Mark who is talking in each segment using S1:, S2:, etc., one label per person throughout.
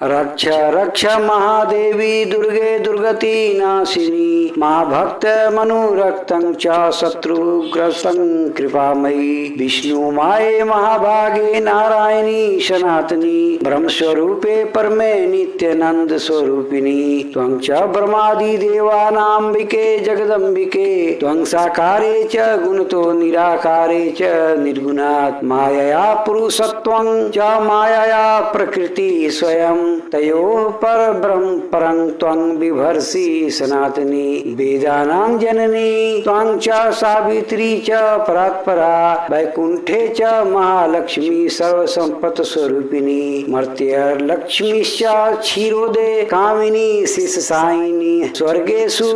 S1: रक्ष रक्ष महादेवी दुर्गे दुर्गती नाशिनी महाभक्त मनुरक्तं च शत्रुग्रस्तं कृपामयी विष्णु माये महाभागे नारायणी सनातनी ब्रह्मस्वरूपे परमे नित्यानंद स्वरूपिणी त्वं च ब्रह्मादि देवानांबिके जगदंबिके त्वं साकारे च गुणतो निराकारे च निर्गुणात् मायया पुरुषत्वं च मायया प्रकृति स्वयं तयोः परब्रह्म परं त्वं बिभर्षि सनातनी वेदानां जननी त्वं च सावित्री च परात्परा वैकुंठे च महालक्ष्मी सर्वसंपत् स्वरूपिणी मर्त्यलक्ष्मीश्च क्षीरोदे कामिनी शिषसायिनी स्वर्गेषु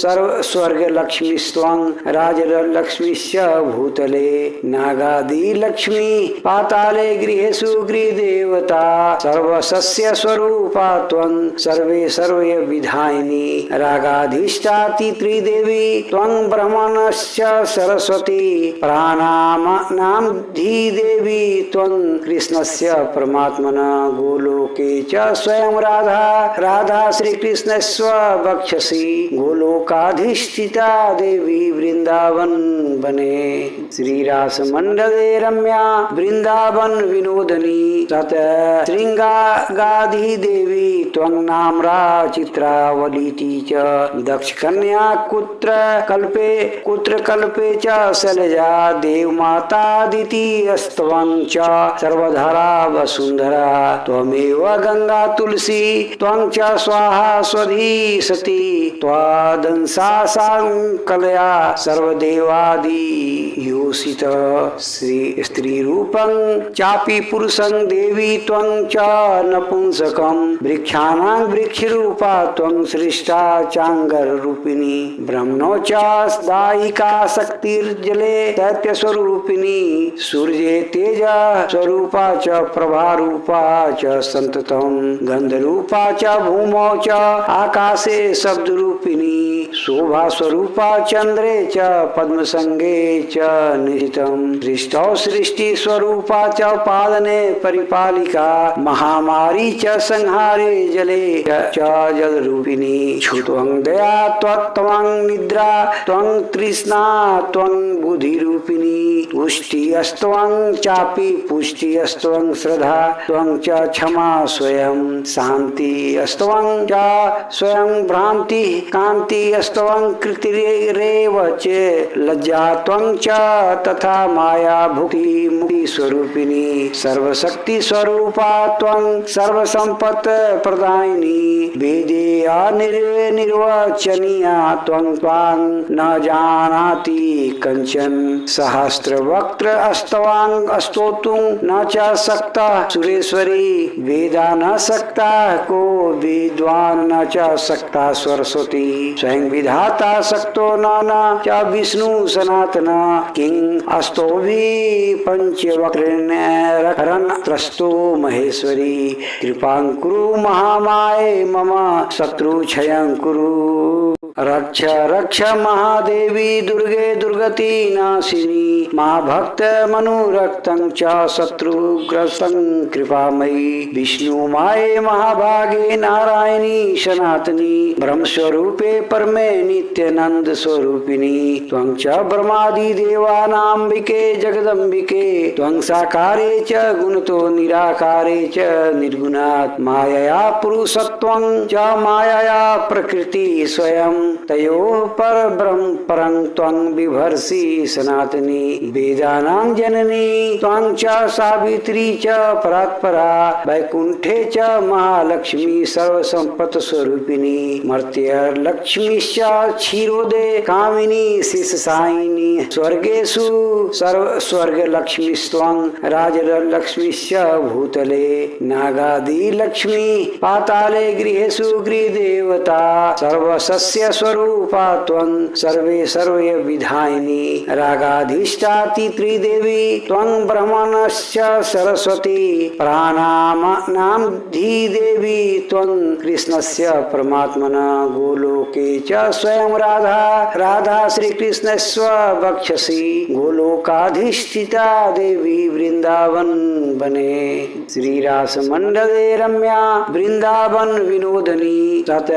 S1: स्वर्गलक्ष्मीस्त्वं राजलक्ष्मीश्च भूतले नागादिलक्ष्मी पाताले गृहेषु गृहदेवता सर्वसस्य स्वरूपा त्वं सर्वे विधायिनी रागाधिष्ठाति त्रिदेवी त्वं ब्रह्मणश्च सरस्वती प्राणानां धीदेवी त्वं कृष्णस्य परमात्मना गोलोके च स्वयं राधा श्रीकृष्णस्य वक्षसि गोलोकाधिष्ठिता देवी वृंदावन बने श्रीरास मंडले रम्या वृंदावन विनोदनी तत श्रृंगागाधि देवी त्वं नाम्रा चित्रावलीति च दक्ष कन्या कुत्र कल्पे च शैलजा देवमातादिति अस्त्वं च सर्वधरा वसुंधरा त्वमेव गंगा तुलसी त्वं च स्वाहा स्वधी सती त्वादंसा संकलया सर्वदेवादि योषित स्त्री रूपं चापि पुरुषं देवी त्वं च नपुंसकं वृक्षाणां वृक्षरूपा त्वं सृष्टा चांगर रूपिणी ब्रह्मणो च दायिका शक्तिर्जले दैत्य स्वरूपिणी सूर्ये तेज स्वरूपा च प्रभा रूपा च संततं गंधरूपा च भूमौ च आकाशे शब्द रूपिणी शोभा स्वरूपा चंद्रे च पद्मसंगे च निहितं दृष्टौ सृष्टि स्वरूपा च पादने परिपालिका महामारी च संहारे जले च जल रूपिणी क्षुत्वं दया त्वं निद्रा त्वं तृष्णा त्वं बुद्धि रूपिणी पुष्टि अस्त्वं चापि पुष्टि अस्त्वं श्रद्धा त्वं च क्षमा स्वयं शांति अस्त्वं च स्वयं भ्रांति कांति अस्त्वं कृतिरेव च लज्जा त्वं च तथा माया भुक्ति मुक्ति स्वरूपिणी सर्वशक्ति स्वरूपा त्वं सर्वसंपत् प्रदायिनी वेदे निर्वचनीया त्वं न जानाति कंचन सहस्रवक्त्र अस्तवां स्तोतुं न च सक्ता सुरेश्वरी वेदा न सक्ता को विद्वान न च सक्ता सरस्वती स्वयं विधाता सक्तो न च विष्णु सनातन किं अस्तोभि पंचवक्रेण त्रस्तो महेश्वरी कृपां कुरु महामाये मम शत्रु क्षयं कुरु रक्ष रक्ष महादेवी दुर्गे दुर्गति नाशिनी महाभक्त मनुरक्तं च शत्रुग्रस्तं कृपामयी विष्णु माये महाभागे नारायणी सनातनी ब्रह्मस्वरूपे परमे नित्यानंद स्वरूपिणी त्वं च ब्रह्मादि देवानांबिके जगदंबिके त्वं साकारे च गुणतो निराकारे च निर्गुणात् मायया पुरुषत्वं च मायया प्रकृति स्वयं तयोः परब्रह्म परं त्वं बिभर्षि सनातनी वेदानां जननी त्वं च सावित्री च परात्परा वैकुंठे च महालक्ष्मी सर्वसंपत् स्वरूपिणी मर्त्यलक्ष्मीश्च क्षीरोदे कामिनी शिषसायिनी स्वर्गेषु स्वर्गलक्ष्मीस्त्वं राजलक्ष्मीश्च भूतले नागादिलक्ष्मी पाताले गृहेषु गृहदेवता सर्वसस्य स्वरूपा त्वं सर्वे सर्वे विधायिनी रागाधिष्ठाति त्रिदेवी त्वं ब्रह्मणश्च सरस्वती प्राणानां धीदेवी त्वं कृष्णस्य परमात्मन गोलोके च स्वयं राधा राधा श्रीकृष्णस्व वक्षसि गोलोकाधिष्ठिता देवी वृंदावन बने श्रीरास मंडले रम्या वृंदावन विनोदनी तत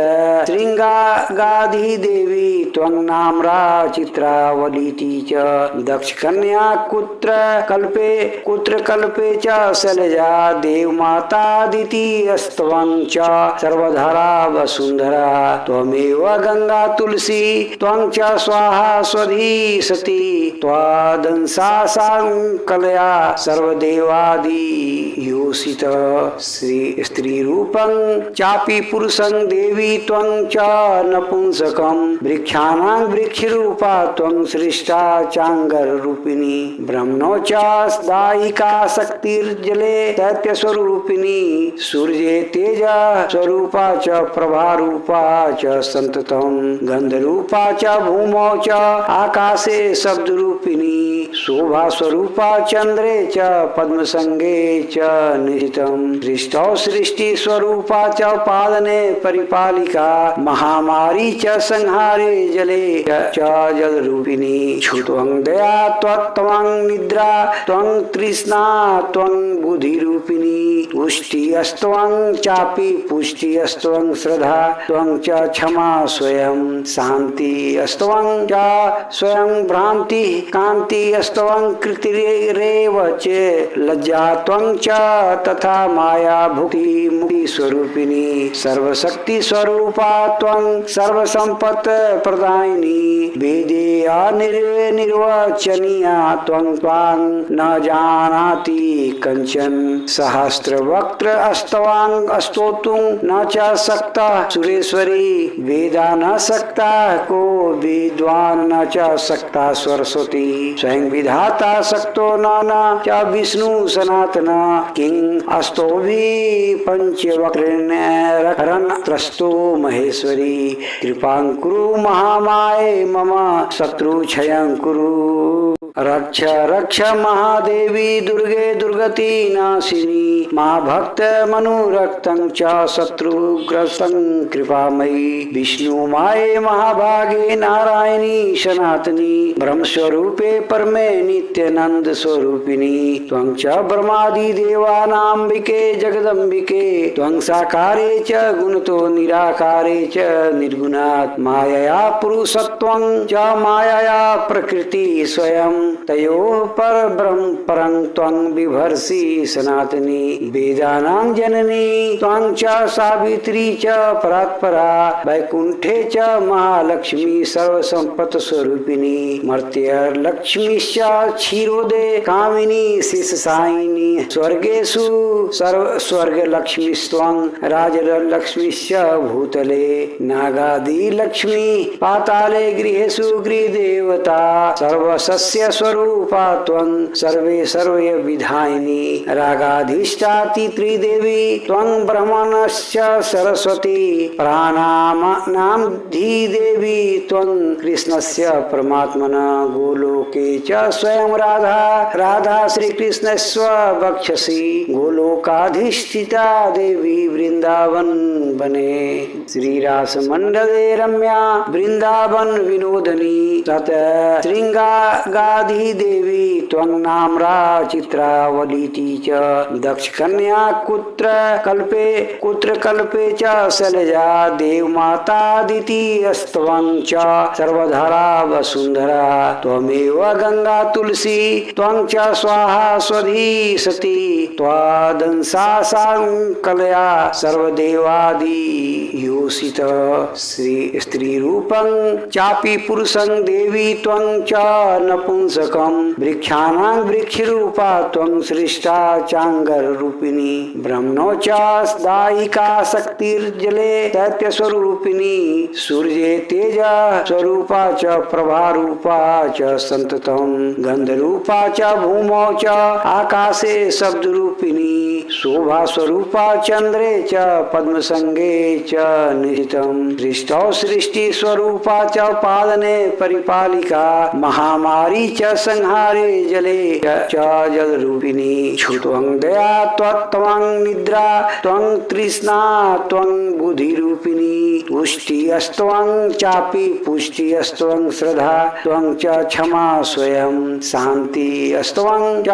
S1: श्रृंगागाधि देवी त्वं नाम्रा चित्रावलीति च दक्ष कन्या कुत्र कल्पे च शैलजा देवमातादिति अस्त्वं च सर्वधरा वसुंधरा त्वमेव गंगा तुलसी त्वं च स्वाहा स्वधी सती त्वादंसा संकलया सर्वदेवादि योषित श्री स्त्री रूपं चापि पुरुषं देवी त्वं च नपुंसकं वृक्षाणां वृक्षरूपा त्वं सृष्टा चांगर रूपिणी ब्रह्मणो च दायिका शक्तिर्जले दैत्य स्वरूपिणी सूर्ये तेज स्वरूपा च प्रभा रूपा च संततं गंधरूपा च भूमौ च आकाशे शब्द रूपिणी शोभा स्वरूपा चंद्रे च पद्मसंगे च निहितं दृष्टौ सृष्टि स्वरूपा च पालने परिपालिका महामारी च संहारे जले च जल रूपिणी क्षुत्वं दया त्वं निद्रा त्वं तृष्णा त्वं बुद्धि रूपिणी पुष्टि अस्त्वं चापि पुष्टि अस्त्वं श्रद्धा त्वं च क्षमा स्वयं शांति अस्त्वं च स्वयं भ्रांति कांति अस्त्वं कृतिरेव च लज्जा त्वं च तथा माया भुक्ति मुक्ति स्वरूपिणी सर्वशक्ति स्वरूपा त्वं सर्वसंपत् प्रदायिनी वेदे निर्वचनीया त्वं न जानाति कंचन सहस्रवक्त्र अस्तवां स्तोतुं न च सक्ता सुरेश्वरी वेदा न सक्ता को विद्वान न च सक्ता सरस्वती स्वयं विधाता सक्तो न च विष्णु सनातन किं अस्तोभि पंचवक्रेण रन त्रस्तो महेश्वरी कृपां कुरु महामाये मम शत्रु क्षयं कुरु रक्ष रक्ष महादेवी दुर्गे दुर्गति नाशिनी मा भक्त मनोरक्तं च शत्रुग्रस्तं कृपामयी विष्णु माये महाभागे नारायणी सनातनी ब्रह्मस्वरूपे परमे नित्यानंद स्वरूपिणी त्वं च ब्रह्मादि देवानांबिके जगदंबिके त्वं साकारे च गुणतो निराकारे च निर्गुणात् मायया पुरुषत्वं च मायया प्रकृति स्वयं तयोः पर ब्रह्म परं त्वं बिभर्षि सनातनी वेदानां जननी त्वं च सावित्री च परात्परा वैकुंठे च महालक्ष्मी सर्वसंपत् स्वरूपिणी मर्त्यलक्ष्मीश्च क्षीरोदे कामिनी शिषसायिनी स्वर्गेषु स्वर्गलक्ष्मीस्त्वं राजलक्ष्मीश्च भूतले नागादिलक्ष्मी पाताले गृहेषु गृहदेवता सर्वसस्य स्वरूपा त्वं सर्वे सर्वे विधायिनी रागाधिष्ठाति त्रिदेवी त्वं ब्रह्मणश्च सरस्वती प्राणानां धीदेवी त्वं कृष्णस्य परमात्मन गोलोके च स्वयं राधा राधा श्रीकृष्णस्व वक्षसि गोलोकाधिष्ठिता देवी वृंदावन बने श्रीरास मंडले रम्या वृंदावन विनोदनी तत श्रृंगागाधि देवी त्वं नाम्रा चित्रावलीति च दक्ष कन्या कुत्र कल्पे च शैलजा देवमातादिति अस्त्वं च सर्वधरा वसुंधरा त्वमेव गंगा तुलसी त्वं च स्वाहा स्वधी सती त्वादंसा संकलया सर्वदेवादि योषित श्री स्त्री रूपं चापि पुरुषं देवी त्वं च नपुंसकं वृक्षाणां वृक्षरूपा त्वं सृष्टा चांगर रूपिणी ब्रह्मणो च दायिका शक्तिर्जले दैत्य स्वरूपिणी सूर्ये तेज स्वरूपा च प्रभा रूपा च संततं गंधरूपा च भूमौ च आकाशे शब्द रूपिणी शोभा स्वरूपा चंद्रे च पद्मसंगे च निहितम् सृष्टौ सृष्टि स्वरूपा च पालने परिपालिका महामारी च संहारे जले च जल रूपिणी क्षुत्वं दया त्वं निद्रा त्वं तृष्णा त्वं बुद्धि रूपिणी पुष्टि अस्त्वं चापि पुष्टि अस्त्वं श्रद्धा त्वं च क्षमा स्वयं शांति अस्त्वं च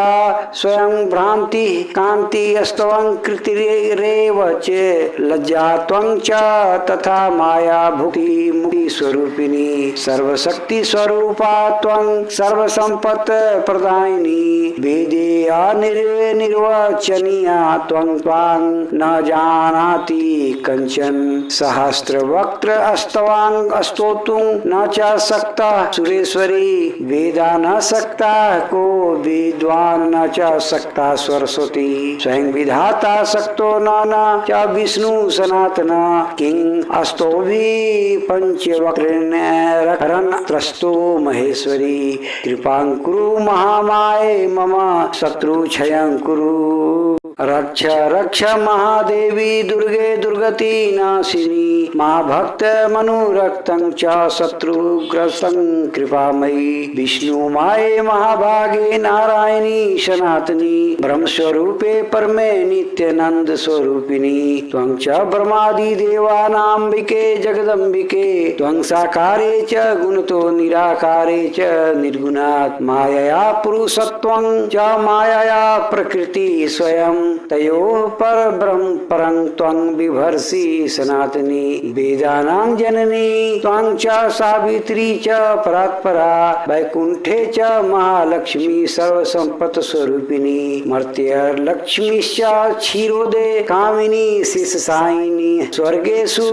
S1: स्वयं भ्रांति कांति अस्त्वं कृतिरेव च लज्जा त्वं च तथा माया भुक्ति मुक्ति स्वरूपिणी सर्वशक्ति स्वरूपा त्वं सर्वसंपत् प्रदायिनी वेदे निर्वचनीया त्वं न जानाति कंचन सहस्रवक्त्र अस्तवांग स्तोतुं न च सक्तः सुरेश्वरी वेदा न सक्ता को विद्वान न च सक्ता सरस्वती स्वयं विधाता सक्तो न च विष्णु सनातन किं अस्तोभि पंचवक्रेण त्रस्तो महेश्वरी कृपां कुरु महामाये मम शत्रु क्षयं कुरु रक्ष रक्ष महादेवी दुर्गे दुर्गति नाशिनी मां भक्त मनुरक्तं च शत्रुग्रस्तं कृपामयी विष्णु माये महाभागे नारायणी सनातनी ब्रह्मस्वरूपे परमे नित्यानंद स्वरूपिणी त्वं च ब्रह्मादि देवानांबिके जगदंबिके त्वं साकारे च गुणतो निराकारे च निर्गुणात् मायया पुरुषत्वं च मायया प्रकृति स्वयं तयोः पर ब्रह्म परं त्वं बिभर्षि सनातनी वेदानां जननी त्वं च सावित्री च परात्परा वैकुंठे च महालक्ष्मी सर्वसंपत् स्वरूपिणी मर्त्यलक्ष्मीश्च क्षीरोदे कामिनी शिषसायिनी स्वर्गेषु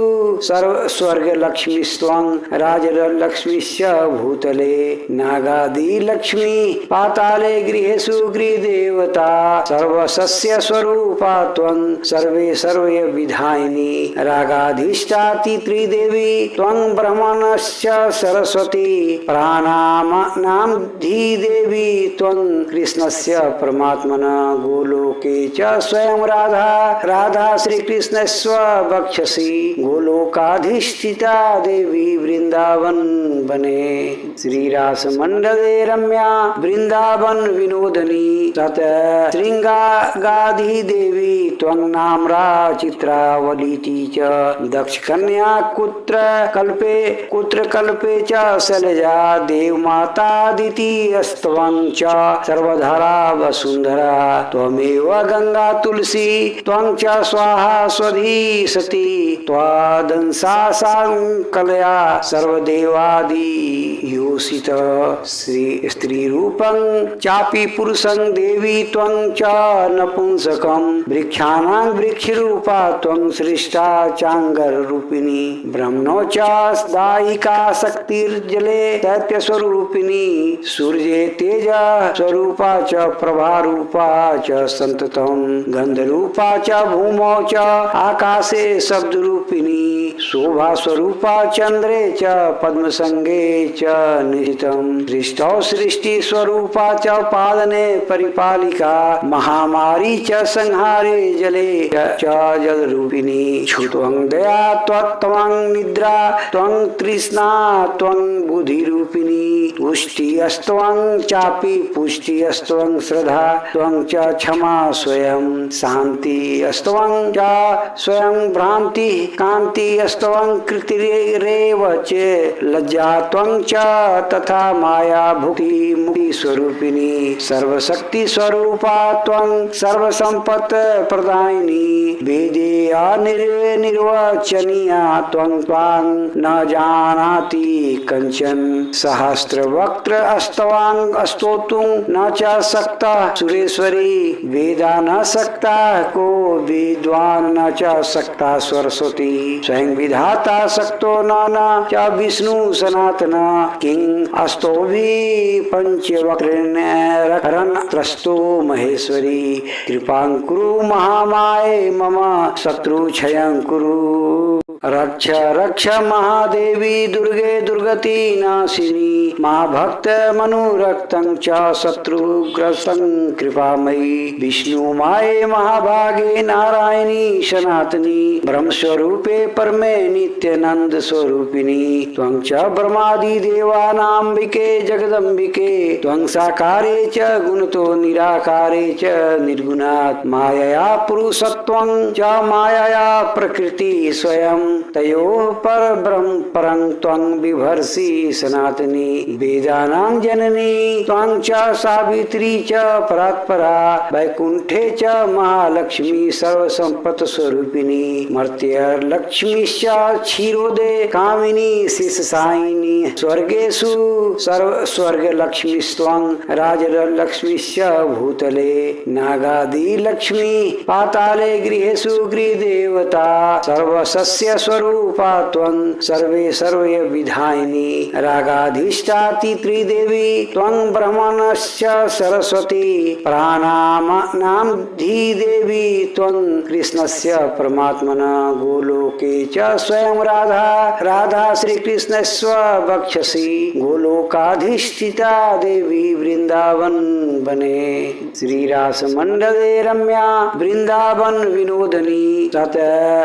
S1: स्वर्गलक्ष्मीस्त्वं राजलक्ष्मीश्च भूतले नागादिलक्ष्मी पाताले गृहेषु गृहदेवता सर्वसस्य स्वरूपा त्वं सर्वे विधायिनी रागाधिष्ठाति त्रिदेवी त्वं ब्रह्मणश्च सरस्वती प्राणानां धीदेवी त्वं कृष्णस्य परमात्मन गोलोके च स्वयं राधा श्रीकृष्णस्व वक्षसि गोलोकाधिष्ठिता देवी वृंदावन बने श्रीरास मंडले रम्या वृंदावन विनोदनी तत श्रृंगागाधि देवी त्वं नाम्रा चित्रावलीति च दक्ष कन्या कुत्र कल्पे च शैलजा देवमातादिति अस्त्वं च सर्वधरा वसुंधरा त्वमेव गंगा तुलसी त्वं च स्वाहा स्वधी सती त्वादंसा संकलया सर्वदेवादि योषित स्त्री रूपं चापि पुरुषं देवी त्वं च नपुंसकं वृक्षाणां वृक्षरूपा त्वं सृष्टा चांगर रूपिणी ब्रह्मणो च दायिका शक्तिर्जले दैत्य स्वरूपिणी सूर्ये तेज स्वरूपा च प्रभा रूपा च संततं गंधरूपा च भूमौ च आकाशे शब्द रूपिणी शोभा स्वरूपा चंद्रे च पद्मसंगे च निहितं सृष्टौ सृष्टि स्वरूपा च पालने परिपालिका महामारी च संहारे जले च जल रूपिणी क्षुत्वं दया त्वं निद्रा त्वं तृष्णा त्वं बुद्धि रूपिणी पुष्टि अस्त्वं चापि पुष्टि अस्त्वं श्रद्धा त्वं च क्षमा स्वयं शांति अस्त्वं च स्वयं भ्रांति कांति अस्त्वं कृतिरेव च लज्जा त्वं च तथा माया भुक्ति मुक्ति स्वरूपिणी सर्वशक्ति स्वरूपा त्वं सर्वसंपत् प्रदायिनी वेदे निर्वचनीया त्वं न जानाति कंचन सहस्रवक्त्र अस्तवांग स्तोतुं न च सक्तः सुरेश्वरी वेदा न सक्ता को विद्वान न च सक्ता सरस्वती स्वयं विधाता सक्तो न च विष्णु सनातन किं अस्तोभि पंचवक्रेण त्रस्तो महेश्वरी कृपां कुरु महामाये मम शत्रु क्षयं कुरु। रक्ष रक्ष महादेवी दुर्गे दुर्गति नाशिनी मा भक्त मनुरक्तं च शत्रुग्रस्तं कृपामयी विष्णु माये महाभागे नारायणी सनातनी ब्रह्मस्वरूपे परमे नित्यानंद स्वरूपिणी त्वं च ब्रह्मादि देवानांबिके जगदंबिके त्वं साकारे च गुणतो निराकारे च निर्गुणात् मायया पुरुषत्वं च मायया प्रकृति स्वयं तयोः परब्रह्म परं त्वं बिभर्षि सनातनी वेदानां जननी त्वं च सावित्री च परात्परा वैकुंठे च महालक्ष्मी सर्वसंपत् स्वरूपिणी मर्त्यलक्ष्मीश्च क्षीरोदे कामिनी शिषसायिनी स्वर्गेषु स्वर्गलक्ष्मीस्त्वं राजलक्ष्मीश्च भूतले नागादिलक्ष्मी पाताले गृहेषु गृहदेवता सर्वसस्य स्वरूपा त्वं सर्वे विधायिनी रागाधिष्ठाति त्रिदेवी त्वं ब्रह्मणश्च सरस्वती प्राणानां धीदेवी त्वं कृष्णस्य परमात्मन गोलोके च स्वयं राधा श्रीकृष्णस्व वक्षसि गोलोकाधिष्ठिता देवी वृंदावन बने श्रीरास मंडले रम्या वृंदावन विनोदनी तत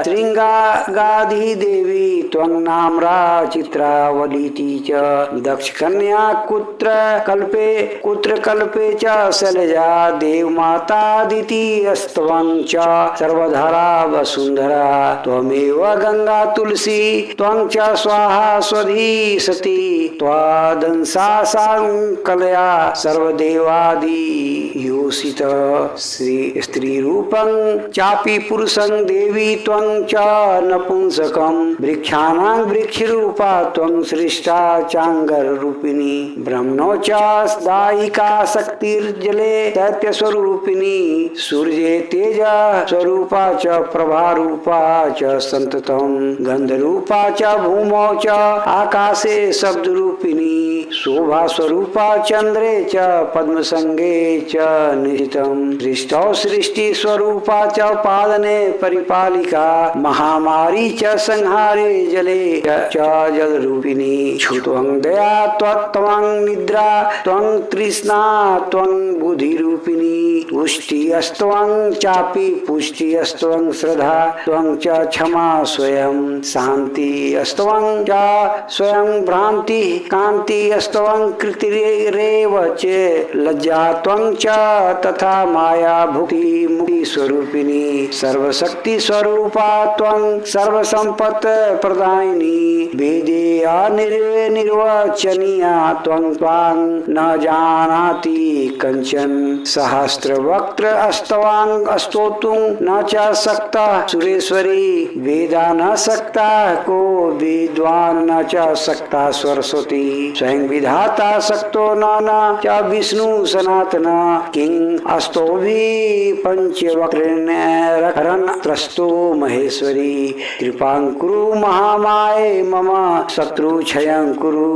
S1: श्रृंगागाधि देवी त्वं नाम्रा चित्रावलीति च दक्ष कन्या कुत्र कल्पे च शैलजा देवमातादिति अस्त्वं च सर्वधरा वसुंधरा त्वमेव गंगा तुलसी त्वं च स्वाहा स्वधी सती त्वादंसा संकलया सर्वदेवादि योषित स्त्री रूपं चापि पुरुषं देवी त्वं च नपुंसकं वृक्षाणां वृक्षरूपा त्वं सृष्टा चांगर रूपिणी ब्रह्मणो च दायिका शक्तिर्जले दैत्य स्वरूपिणी सूर्ये तेज स्वरूपा च प्रभा रूपा च संततं गंधरूपा च भूमौ च आकाशे शब्द रूपिणी शोभा स्वरूपा चंद्रे च पद्मसंगे च निहितं सृष्टौ सृष्टि स्वरूपा च पालने परिपालिका महामारी च संहारे जले च जल रूपिणी क्षुत्वं दया त्वं निद्रा त्वं तृष्णा त्वं बुद्धि रूपिणी पुष्टि अस्त्वं चापि पुष्टि अस्त्वं श्रद्धा त्वं च क्षमा स्वयं शांति अस्त्वं च स्वयं भ्रांति कांति अस्त्वं कृतिरेव च लज्जा त्वं च तथा माया भुक्ति मुक्ति स्वरूपिणी सर्वशक्ति स्वरूपा त्वं सर्वसंपत् प्रदायिनी वेदे निर्वचनीया त्वं न जानाति कंचन सहस्रवक्त्र अस्तवां स्तोतुं न च सक्ता सुरेश्वरी वेदा न सक्ता को विद्वान् न च सक्ता सरस्वती स्वयं विधाता सक्तो न च विष्णु सनातन किं अस्तोभि पंचवक्रेण रन त्रस्तो महेश्वरी कृपां कुरु महामाये मम शत्रु क्षयं कुरु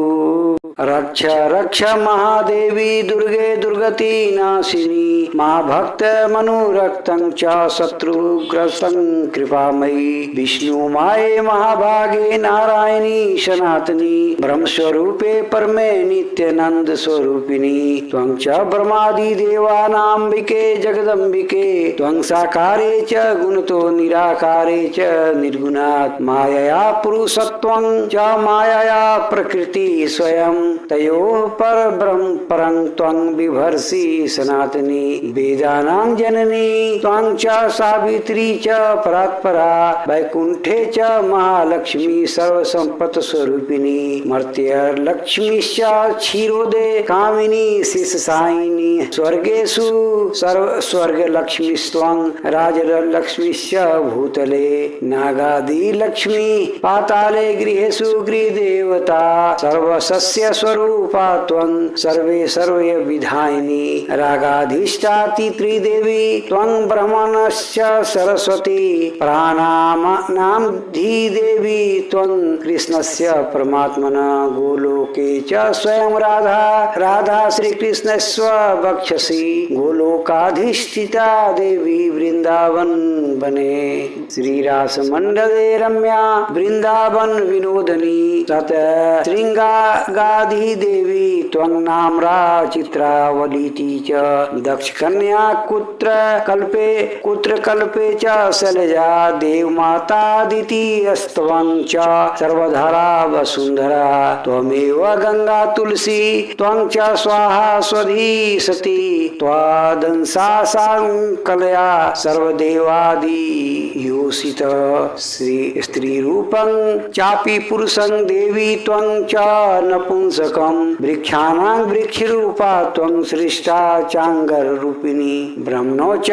S1: रक्ष रक्ष महादेवी दुर्गे दुर्गति नाशिनी मा भक्त मनुरक्तं च शत्रुग्रस्तं कृपामयी विष्णु माये महाभागे नारायणी सनातनी ब्रह्मस्वरूपे परमे नित्यानंद स्वरूपिणी त्वं च ब्रह्मादि देवानांबिके जगदंबिके त्वं साकारे च गुणतो निराकारे च निर्गुणात् मायया पुरुषत्वं च मायया प्रकृति स्वयं तयोः परब्रह्म परं त्वं बिभर्षि सनातनी वेदानां जननी त्वं च सावित्री च परात्परा वैकुंठे च महालक्ष्मी सर्वसंपत् स्वरूपिणी मर्त्यलक्ष्मीश्च क्षीरोदे कामिनी शिषसायिनी स्वर्गेषु स्वर्गलक्ष्मीस्त्वं राजलक्ष्मीश्च भूतले नागादिलक्ष्मी पाताले गृहेषु गृहदेवता सर्वसस्य स्वरूपा त्वं सर्वे सर्वे विधायिनी रागाधिष्ठाति त्रिदेवी त्वं ब्रह्मणश्च सरस्वती प्राणानां धीदेवी त्वं कृष्णस्य परमात्मन गोलोके च स्वयं राधा राधा श्रीकृष्णस्व वक्षसि गोलोकाधिष्ठिता देवी वृंदावन बने श्रीरास मंडले रम्या वृंदावन विनोदनी तत श्रृंगागाधि देवी त्वं नाम्रा चित्रावलीति च दक्ष कन्या कुत्र कल्पे च शैलजा देवमातादिति अस्त्वं च सर्वधरा वसुंधरा त्वमेव गंगा तुलसी त्वं च स्वाहा स्वधी सती त्वादंसा सांकलया सर्वदेवादि योषित स्त्री रूपं चापि पुरुषं देवी त्वं च नपुंसकं वृक्षाणां वृक्षरूपा त्वं सृष्टा चांगर रूपिणी ब्रह्मणो च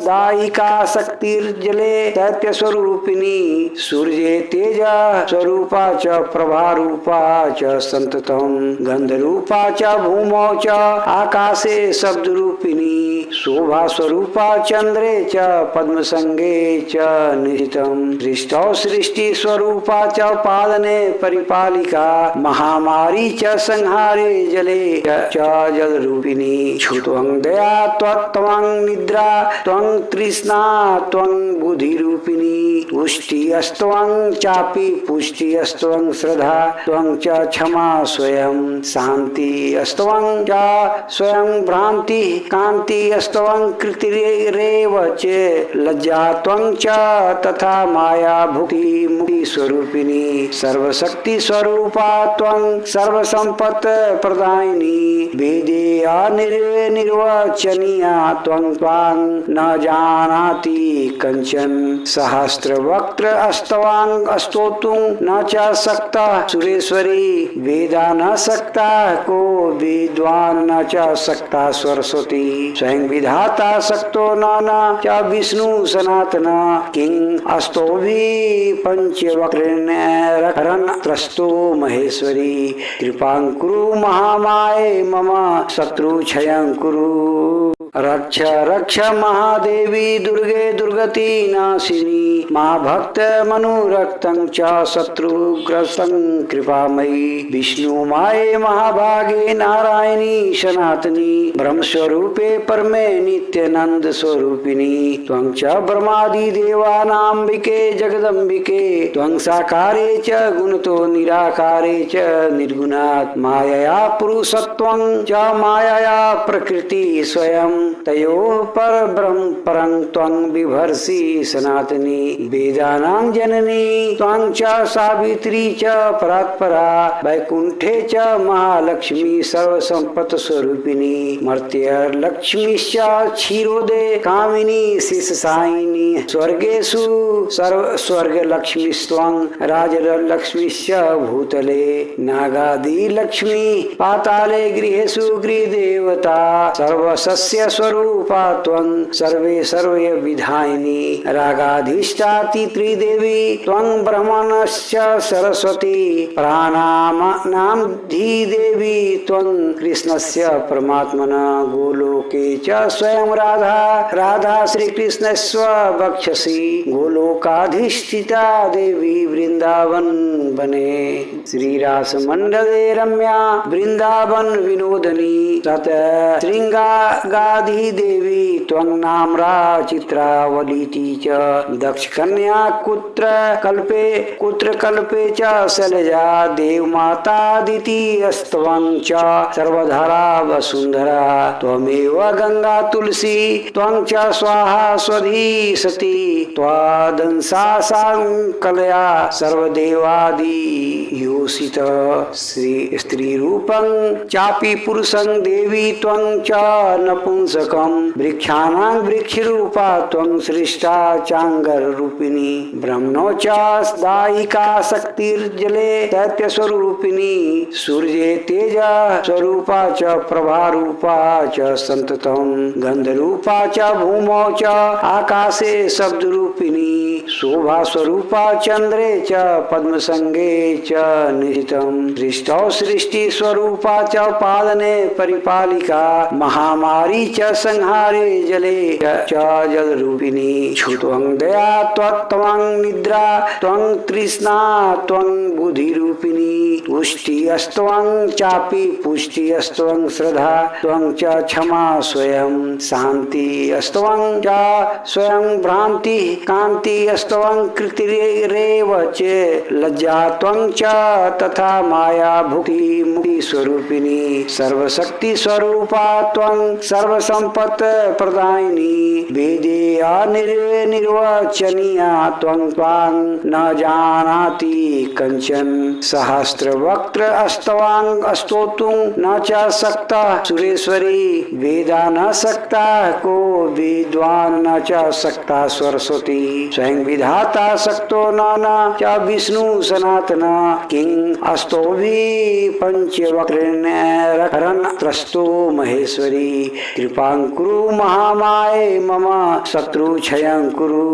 S1: दायिका शक्तिर्जले दैत्य स्वरूपिणी सूर्ये तेज स्वरूपा च प्रभा रूपा च संततं गंधरूपा च भूमौ च आकाशे शब्द रूपिणी शोभा स्वरूपा चंद्रे च पद्मसंगे च निहितं सृष्टौ सृष्टि स्वरूपा च पालने परिपालिका महामारी च संहारे जले च जल रूपिणी क्षुत्वं दया त्वं निद्रा त्वं तृष्णा त्वं बुद्धि रूपिणी पुष्टि अस्त्वं चापि पुष्टि अस्त्वं श्रद्धा त्वं च क्षमा स्वयं शांति अस्त्वं च स्वयं भ्रांति कांति अस्त्वं कृतिरेव च लज्जा त्वं च तथा माया भुक्ति मुक्ति स्वरूपिणी सर्वशक्ति स्वरूपा त्वं सर्वसंपत् प्रदायिनी वेदे निर्वचनीया त्वं न जानाति कंचन सहस्रवक्त्र अस्तवांग स्तोतुं न च सक्ता सुरेश्वरी वेदा न सक्ता को विद्वान न च सक्ता सरस्वती स्वयं विधाता सक्तो न च विष्णु सनातन किं अस्तोभि पंचवक्रेण त्रस्तो महेश्वरी कृपां कुरु महामाये मम शत्रु क्षयं कुरु रक्ष रक्ष महादेवी दुर्गे दुर्गति नाशिनी मां भक्त मनुरक्तं च शत्रुग्रस्तं कृपामयी विष्णु माये महाभागे नारायणी सनातनी ब्रह्मस्वरूपे परमे नित्यानंद स्वरूपिणी त्वं च ब्रह्मादि देवानांबिके जगदंबिके त्वं साकारे च गुणतो निराकारे च निर्गुणात् मायया पुरुषत्वं च मायया प्रकृति स्वयं तयोः परब्रह्म परं त्वं बिभर्षि सनातनी वेदानां जननी त्वं च सावित्री च परात्परा वैकुंठे च महालक्ष्मी सर्वसंपत् स्वरूपिणी मर्त्यलक्ष्मीश्च क्षीरोदे कामिनी शिषसायिनी स्वर्गेषु स्वर्गलक्ष्मीस्त्वं राजलक्ष्मीश्च भूतले नागादिलक्ष्मी पाताले गृहेषु गृहदेवता सर्वसस्य स्वरूपा त्वं सर्वे सर्वे विधायिनी रागाधिष्ठाति त्रिदेवी त्वं ब्रह्मणश्च सरस्वती प्राणानां धीदेवी त्वं कृष्णस्य परमात्मन गोलोके च स्वयं राधा राधा श्रीकृष्णस्व वक्षसि गोलोकाधिष्ठिता देवी वृंदावन बने श्रीरास मंडले रम्या वृंदावन विनोदनी तत श्रृंगागाधि देवी त्वं नाम्रा चित्रावलीति च दक्ष कन्या कुत्र कल्पे च शैलजा देवमातादिति अस्त्वं च सर्वधरा वसुंधरा त्वमेव गंगा तुलसी त्वं च स्वाहा स्वधी सती त्वादंसा सांकलया सर्वदेवादि योषित स्त्री रूपं चा चापि पुरुषं देवी त्वं च नपुंसकं वृक्षाणां वृक्षरूपा त्वं सृष्टा चाङ्गररूपिणी ब्रह्मणो च दायिका शक्तिर्जले दैत्यस्वरूपिणी सूर्ये तेज स्वरूपा च प्रभारूपा च संततं गन्धरूपा च भूमौ च आकाशे शब्दरूपिणी शोभा स्वरूपा चंद्रे च पद्मसंगे च निहितं दृष्टौ सृष्टि स्वरूपा च पादने परिपालिका महामारी च संहारे जले च जलरूपिणी क्षुत्वं दया त्वं निद्रा त्वं तृष्णा त्वं बुद्धिरूपिणी पुष्टिस्त्वं चापि पुष्टिस्त्वं श्रद्धा त्वं च क्षमा स्वयं शान्तिस्त्वं च स्वयं भ्रान्ति कान्तिस्त्वं कृतिरेव च लज्जा त्वं च तथा माया भुक्ति मुक्ति स्वरूपिणी सर्वशक्ति स्वरूपा त्वं सर्वसंपत् प्रदायिनी वेदे निर्वचनीया त्वं न जानाति कंचन सहस्रवक्त्र अस्तवां स्तोतुं न च सक्तः सुरेश्वरी वेदा न सक्ता को विद्वान न च सक्ता सरस्वती स्वयं विधाता सक्तो न च विष्णु सनातन किं अस्तोभि पंचवक्रेण त्रस्तो महेश्वरी कृपां कुरु महामाये मम शत्रु क्षयं कुरु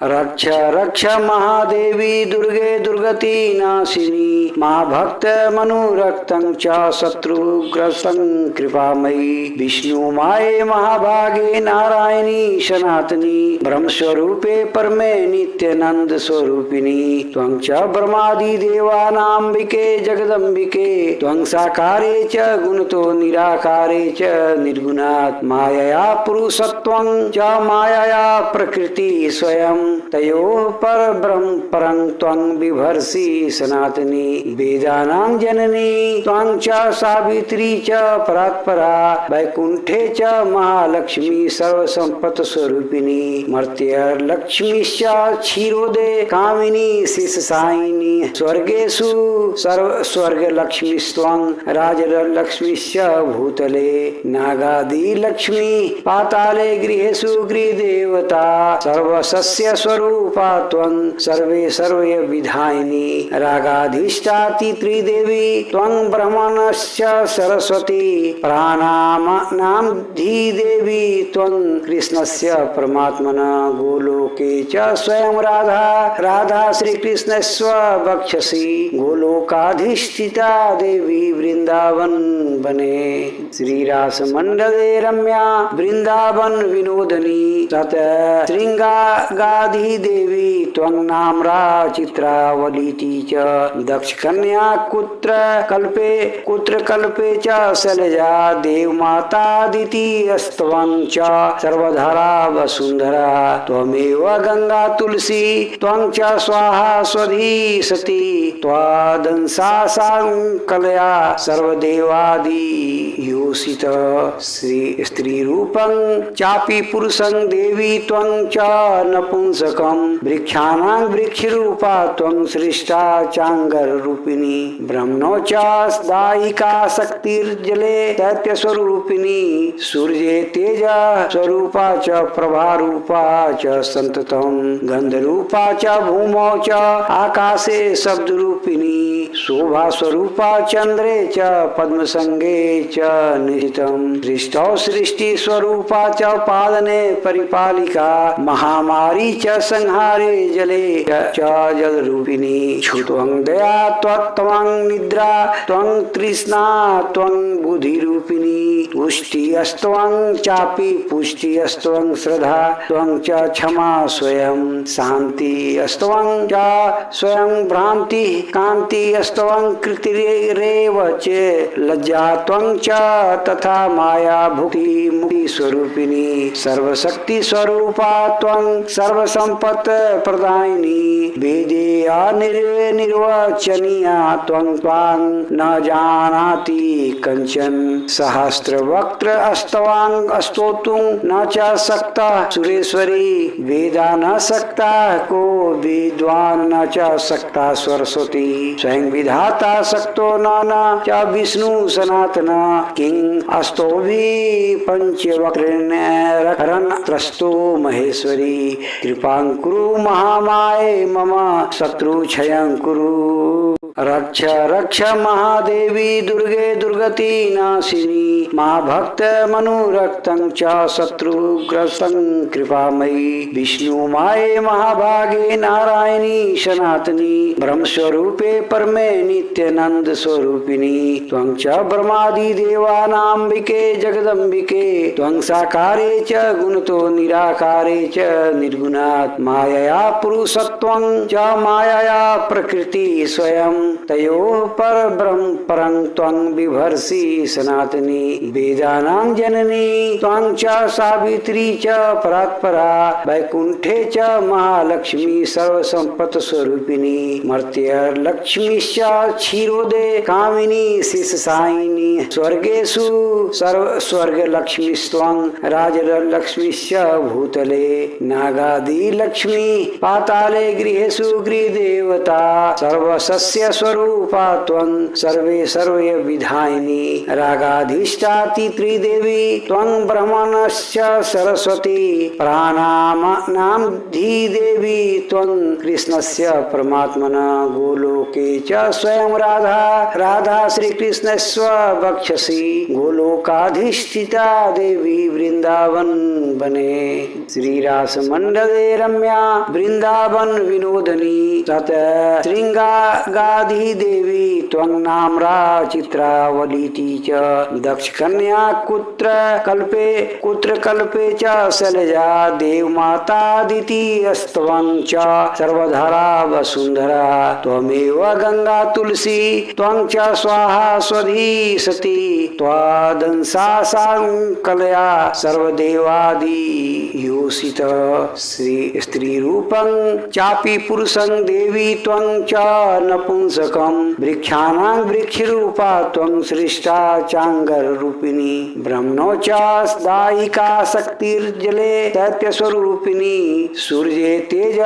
S1: रक्ष रक्ष महादेवी दुर्गे दुर्गति नाशिनी मां भक्त मनुरक्तं च शत्रुग्रसं कृपामयी विष्णु माये महाभागे नारायणी सनातनी ब्रह्मस्वरूपे परमे नित्यानंद स्वरूपिणी त्वं च ब्रह्मादि देवानांबिके जगदंबिके त्वं साकारे च गुणतो निराकारे च निर्गुणात् मायया पुरुषत्वं च मायया प्रकृति स्वयं तयोः परब्रह्म परं त्वं बिभर्षि सनातनी वेदानां जननी त्वं च सावित्री च परात्परा वैकुंठे च महालक्ष्मी सर्वसंपत् स्वरूपिणी मर्त्यलक्ष्मीश्च क्षीरोदे कामिनी शिषसायिनी स्वर्गेषु स्वर्गलक्ष्मीस्त्वं राजलक्ष्मीश्च भूतले नागादिलक्ष्मी पाताले गृहेषु गृहदेवता सर्वसस्य स्वरूपा त्वं सर्वे विधायिनी रागाधिष्ठाति त्रिदेवी त्वं ब्रह्मणश्च सरस्वती प्राणानां धीदेवी त्वं कृष्णस्य परमात्मन गोलोके च स्वयं राधा श्रीकृष्णस्व वक्षसि गोलोकाधिष्ठिता देवी वृंदावन बने श्रीरास मंडले रम्या वृंदावन विनोदनी तत श्रृंगागाधि देवी त्वं नाम्रा चित्रावलीति च दक्ष कन्या कुत्र कल्पे च शैलजा देवमातादिति अस्त्वं च सर्वधरा वसुंधरा त्वमेव गंगा तुलसी त्वं च स्वाहा स्वधी सती त्वादंसा संकलया सर्वदेवादि योषित स्त्री रूपं चापि पुरुषं देवी त्वं च नपुंसकं वृक्षाणां वृक्षरूपा त्वं सृष्टा चाङ्गररूपिणी ब्रह्मणो च दायिका शक्तिर्जले दैत्यस्वरूपिणी सूर्ये तेज स्वरूपा च प्रभारूपा च संततं गन्धरूपा च भूमौ च आकाशे शब्दरूपिणी शोभा स्वरूपा चंद्रे च पद्मसंगे च निहितं दृष्टौ सृष्टि स्वरूपा च पादने परिपालिका महामारी च संहारे जले च जलरूपिणी क्षुत्वं दया त्वं निद्रा त्वं तृष्णा त्वं बुद्धिरूपिणी पुष्टिस्त्वं चापि पुष्टिस्त्वं श्रद्धा त्वं च क्षमा स्वयं शान्तिस्त्वं च स्वयं भ्रान्ति कान्तिस्त्वं कृतिरेव च लज्जा त्वं च तथा माया भुक्ति मुक्ति स्वरूपिणी सर्वशक्ति स्वरूपा त्वं सर्व सर्वसम्पत् प्रदायिनी वेदेया निर्वचनीया त्वं त्वां न जानाति कञ्चन सहस्रवक्त्र अस्तवांग स्तोतुं न च सक्ता सुरेश्वरी वेदा न सक्ता को विद्वान न च सक्ता सरस्वती स्वयं विधाता सक्तो न च विष्णु सनातन किं अस्तोभि पंचवक्रेण रन त्रस्तो महेश्वरी कृपां कुरु महामाये मम शत्रु क्षयं कुरु रक्ष रक्ष महादेवी दुर्गे दुर्गति नाशिनी महाभक्त मनोरक्तं च शत्रुग्रस्तं कृपामयी विष्णु माये महाभागे नारायणी सनातनी ब्रह्मस्वरूपे परमे नित्यानंद स्वरूपिणी त्वं च ब्रह्मादि देवानांबिके जगदंबिके त्वं साकारे च गुणतो निराकारे च निर्गुणात् मायया पुरुषत्वं च मायया प्रकृति स्वयं तयोः परब्रह्म परं त्वं बिभर्षि सनातनी वेदानां जननी त्वं च सावित्री च परात्परा वैकुंठे च महालक्ष्मी सर्वसंपत् स्वरूपिणी मर्त्यलक्ष्मीश्च क्षीरोदे कामिनी शिषसायिनी स्वर्गेषु स्वर्गलक्ष्मीस्त्वं राजलक्ष्मीश्च भूतले नागादिलक्ष्मी पाताले गृहेषु गृहदेवता सर्वसस्य स्वरूपा त्वं सर्वे विधायिनी रागाधिष्ठाति त्रिदेवी त्वं ब्रह्मणश्च सरस्वती प्राणानां धीदेवी त्वं कृष्णस्य परमात्मन गोलोके च स्वयं राधा श्रीकृष्णस्व वक्षसि गोलोकाधिष्ठिता देवी वृंदावन बने श्रीरास मंडले रम्या वृंदावन विनोदनी तत श्रृंगागाधि देवी त्वं नाम्रा चित्रावलीति च दक्ष कन्या कुत्र कल्पे च शैलजा देवमातादिति अस्त्वं च सर्वधरा वसुंधरा त्वमेव गंगा तुलसी त्वं च स्वाहा स्वधी सती त्वादंसा संकलया सर्वदेवादि योषित स्त्री रूपं चापि पुरुषं देवी त्वं च नपुंसकं वृक्षाणां वृक्षरूपा त्वं सृष्टा चांगर रूपिणी ब्रह्मणो च दायिका शक्तिर्जले दैत्य स्वरूपिणी सूर्ये तेज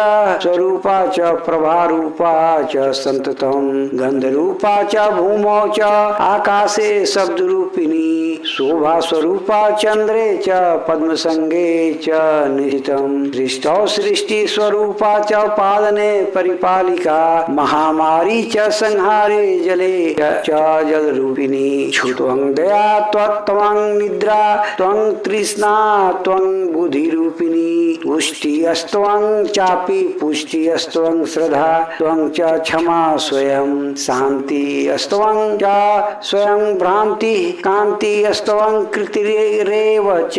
S1: स्वरूपा च प्रभा रूपा च संततं गंधरूपा च भूमौ च आकाशे शब्द रूपिणी शोभा स्वरूपा चंद्रे च पद्मसंगे च निहितं सृष्टौ सृष्टि स्वरूपा च पादने परिपालिका महामारी च संहारे जले च जल रूपिणी क्षुत्वं दया त्वं निद्रा त्वं तृष्णा त्वं बुद्धि रूपिणी पुष्टि अस्त्वं चापि पुष्टि अस्त्वं श्रद्धा त्वं च क्षमा स्वयं शांति अस्त्वं च स्वयं भ्रांति कांति अस्त्वं कृतिरेव च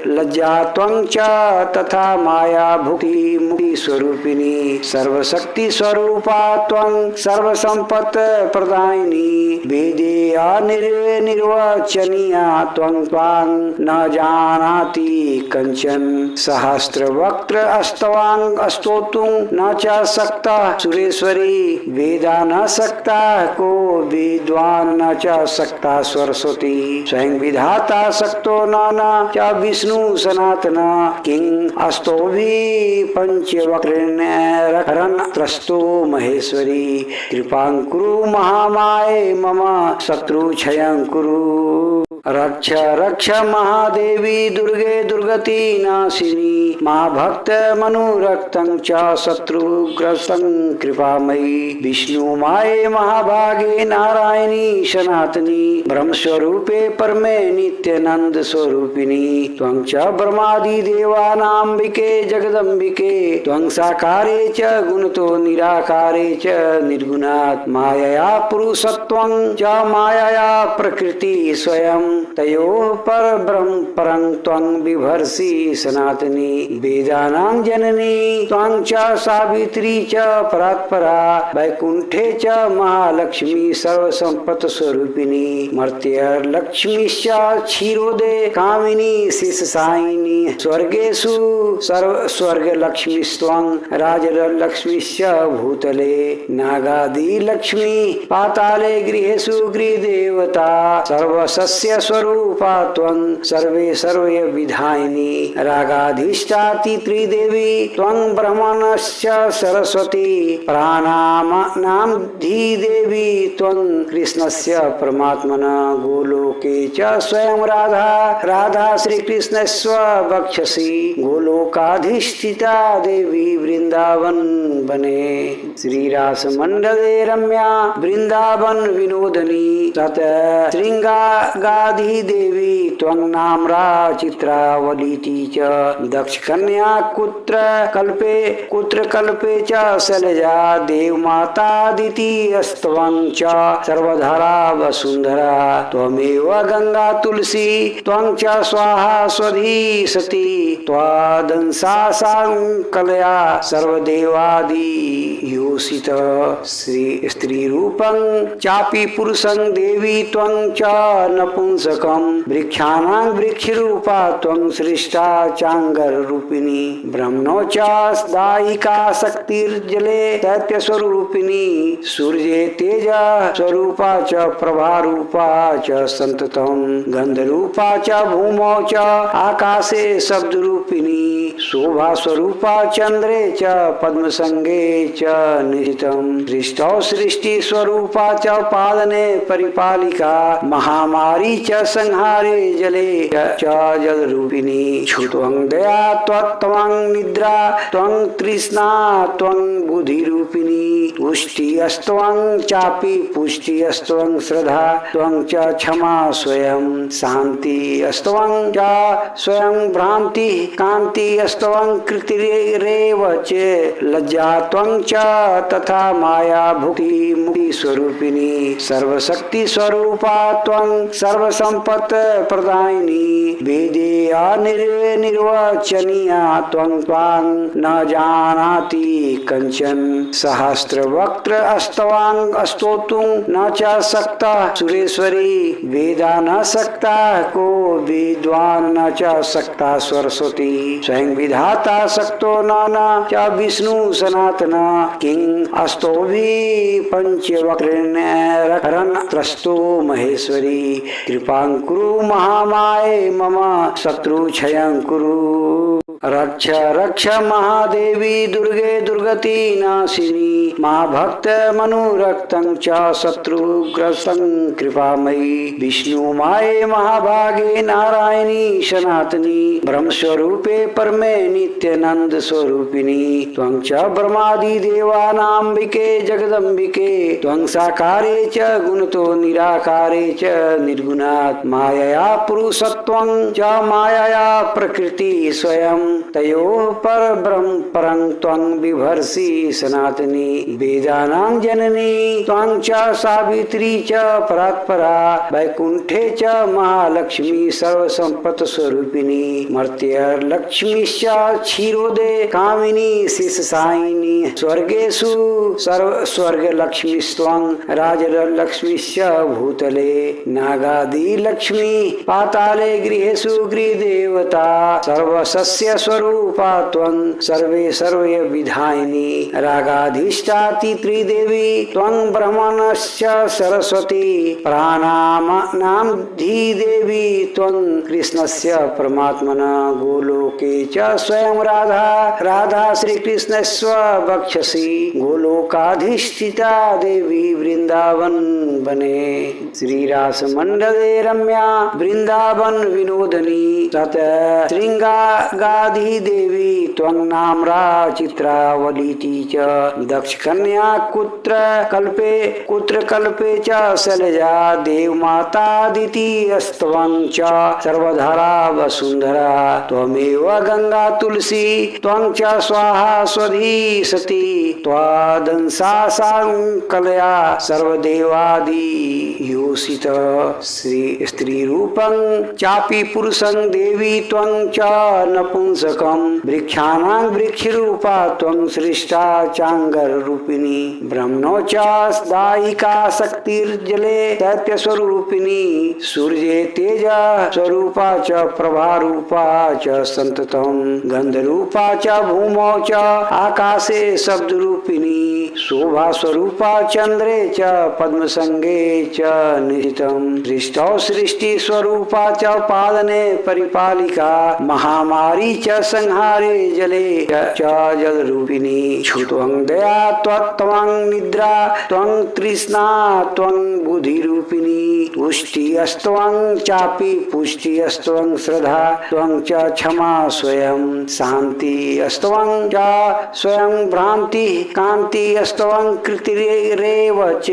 S1: लज्जा त्वं च तथा माया भुक्ति मुक्ति स्वरूपिणी सर्वशक्ति स्वरूपा त्वं सर्वसंपत् प्रदायिनी वेदेया निर्वचनीया त्वं त्वां न जानाति कञ्चन सहस्रवक्त्र अस्तवांग स्तोतुं न च सक्ता सुरेश्वरी वेदा न सक्ता को विद्वान न च सक्ता सरस्वती स्वयं विधाता सक्तो न च विष्णु सनातन किं अस्तोभि पंचवक्रेण रन त्रस्तो महेश्वरी कृपां कुरु महामाये मम शत्रु क्षयं कुरु रक्ष रक्ष महादेवी दुर्गे दुर्गति नाशिनी महाभक्त मनोरक्तं च शत्रुग्रस्तं कृपामयी विष्णु माये महाभागे नारायणी सनातनी ब्रह्मस्वरूपे परमे नित्यानंद स्वरूपिणी त्वं च ब्रह्मादि देवानांबिके जगदंबिके त्वं साकारे च गुणतो निराकारे च निर्गुणात् मायया पुरुषत्वं च मायया प्रकृति स्वयं तयोः परब्रह्म परं त्वं बिभर्षि सनातनी वेदानां जननी त्वं च सावित्री च परात्परा वैकुंठे च महालक्ष्मी सर्वसंपत् स्वरूपिणी मर्त्यलक्ष्मीश्च क्षीरोदे कामिनी शिषसायिनी स्वर्गेषु स्वर्गलक्ष्मीस्त्वं राजलक्ष्मीश्च भूतले नागादिलक्ष्मी पाताले गृहेषु गृहदेवता सर्वसस्य स्वरूपा त्वं सर्वे विधायिनी रागाधिष्ठाति त्रिदेवी त्वं ब्रह्मणश्च सरस्वती प्राणानां धीदेवी त्वं कृष्णस्य परमात्मना गोलोके च स्वयं राधा श्रीकृष्णस्य वक्षसि गोलोकाधिष्ठिता देवी वृंदावन बने श्रीरास मंडले रम्या वृंदावन विनोदनी तत श्रृंगागाधि देवी त्वं नाम्रा चित्रावलीति च दक्ष कन्या कुत्र कल्पे च शैलजा देवमातादिति अस्त्वं च सर्वधरा वसुंधरा त्वमेव गंगा तुलसी त्वं च स्वाहा स्वधी सती त्वादंसा संकलया सर्वदेवादि योषित स्त्री रूपं चापि पुरुषं देवी त्वं च नपुंसकं वृक्षाणां वृक्षरूपा त्वं सृष्टा चांगर रूपिणी ब्रह्मणो च दायिका शक्तिर्जले दैत्य स्वरूपिणी सूर्ये तेज स्वरूपा च प्रभा रूपा च संततं गंधरूपा च भूमौ च आकाशे शब्द रूपिणी शोभा स्वरूपा चंद्रे च पद्मसंगे च निहितं दृष्टौ सृष्टि स्वरूपा च पादने परिपालिका महामारी च संहारे जले च जल रूपिणी क्षुत्वं दया त्वं निद्रा त्वं तृष्णा त्वं बुद्धि रूपिणी पुष्टि अस्त्वं चापि पुष्टि अस्त्वं श्रद्धा त्वं च क्षमा स्वयं शांति अस्त्वं च स्वयं भ्रांति कांति अस्त्वं कृतिरेव च लज्जा त्वं च तथा माया भुक्ति मुक्ति स्वरूपिणी सर्वशक्ति स्वरूपा त्वं सर्वसंपत् प्रदायिनी वेदे निर्वचनीया त्वं न जानाति कंचन सहस्रवक्त्र अस्तवां स्तोतुं न च सक्तः सुरेश्वरी वेदा न सक्ता को विद्वान न च सक्ता सरस्वती स्वयं विधाता सक्तो न च विष्णु सनातन किं अस्तोभि पंचवक्रेण त्रस्तो महेश्वरी कृपां कुरु महामाये मम शत्रु क्षयं कुरु रक्ष महादेवी दुर्गे दुर्गति नाशिनी मां भक्त मनुरक्तं च शत्रुग्रस्तं कृपामयी विष्णु माये महाभागे नारायणी सनातनी ब्रह्मस्वरूपे परमे नित्यानंद स्वरूपिणी त्वं च ब्रह्मादि देवानांबिके जगदंबिके त्वं साकारे च गुणतो निराकारे च निर्गुणात् मायया पुरुषत्वं च मायया प्रकृति स्वयं तयोः परब्रह्म परं त्वं बिभर्षि सनातनी वेदानां जननी त्वं च सावित्री च परात्परा वैकुंठे च महालक्ष्मी सर्वसंपत् स्वरूपिणी मर्त्यलक्ष्मीश्च क्षीरोदे कामिनी शिषसायिनी स्वर्गेषु स्वर्गलक्ष्मीस्त्वं राजलक्ष्मीश्च भूतले नागादिलक्ष्मी पाताले गृहेषु गृहदेवता सर्वसस्य स्वरूपा त्वं सर्वे विधायिनी रागाधिष्ठाति त्रिदेवी त्वं ब्रह्मणश्च सरस्वती प्राणानां धीदेवी त्वं कृष्णस्य परमात्मना गोलोके च स्वयं राधा श्रीकृष्णस्य वक्षसि गोलोकाधिष्ठिता देवी वृंदावन बने श्रीरास मंडले रम्या वृंदावन विनोदनी सत श्रृंगागाधि देवी त्वं नाम्रा चित्रावलीति च दक्षकन्या कुत्र कल्पे च शैलजा देवमातादिति अस्त्वं च सर्वधरा वसुंधरा त्वमेव गंगा तुलसी त्वं च स्वाहा स्वधी सती त्वादंसा संकलया सर्वदेवादि योषित स्त्री रूपं चापि पुरुषं देवी त्वं च नपुंसकं वृक्षाणां वृक्षरूपा त्वं सृष्टा चांगर रूपिणी ब्रह्मणो च दायिका शक्तिर्जले दैत्य स्वरूपिणी सूर्ये तेज स्वरूपा च प्रभा रूपा च संततं गंधरूपा च भूमौ च आकाशे शब्द रूपिणी शोभा स्वरूपा चंद्रे च पद्मसंगे च निहितं सृष्टौ सृष्टि स्वरूपा च पालने परिपालिका महामारी च संहारे जले च जल रूपिणी क्षुत्वं दया त्वं निद्रा त्वं तृष्णा त्वं बुद्धि रूपिणी पुष्टि अस्त्वं चापि पुष्टि अस्त्वं श्रद्धा त्वं च क्षमा स्वयं शांति अस्त्वं च स्वयं भ्रांति कांति अस्त्वं कृतिरेव च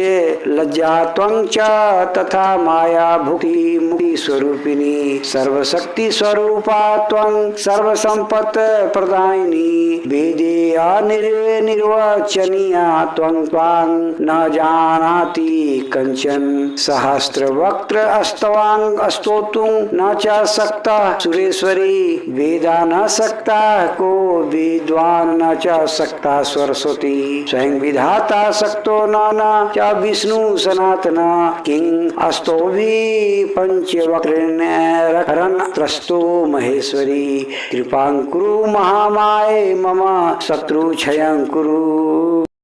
S1: लज्जा त्वं च तथा माया भुक्ति मुक्ति स्वरूपिणी सर्वशक्ति स्वरूपा त्वं सर्वसंपत् प्रदायिनी वेदे निर्वचनीया त्वं न जानाति कंचन सहस्रवक्त्र अस्तवां स्तोतुं न च सक्तः सुरेश्वरी वेदा न सक्ता को विद्वान् न च सक्ता सरस्वती स्वयं विधाता सक्तो न च विष्णु सनातन किं अस्तोभि पंचवक्रेण रन त्रस्तो महेश्वरी कृपां कुरु महामाये मम शत्रु क्षयं कुरु।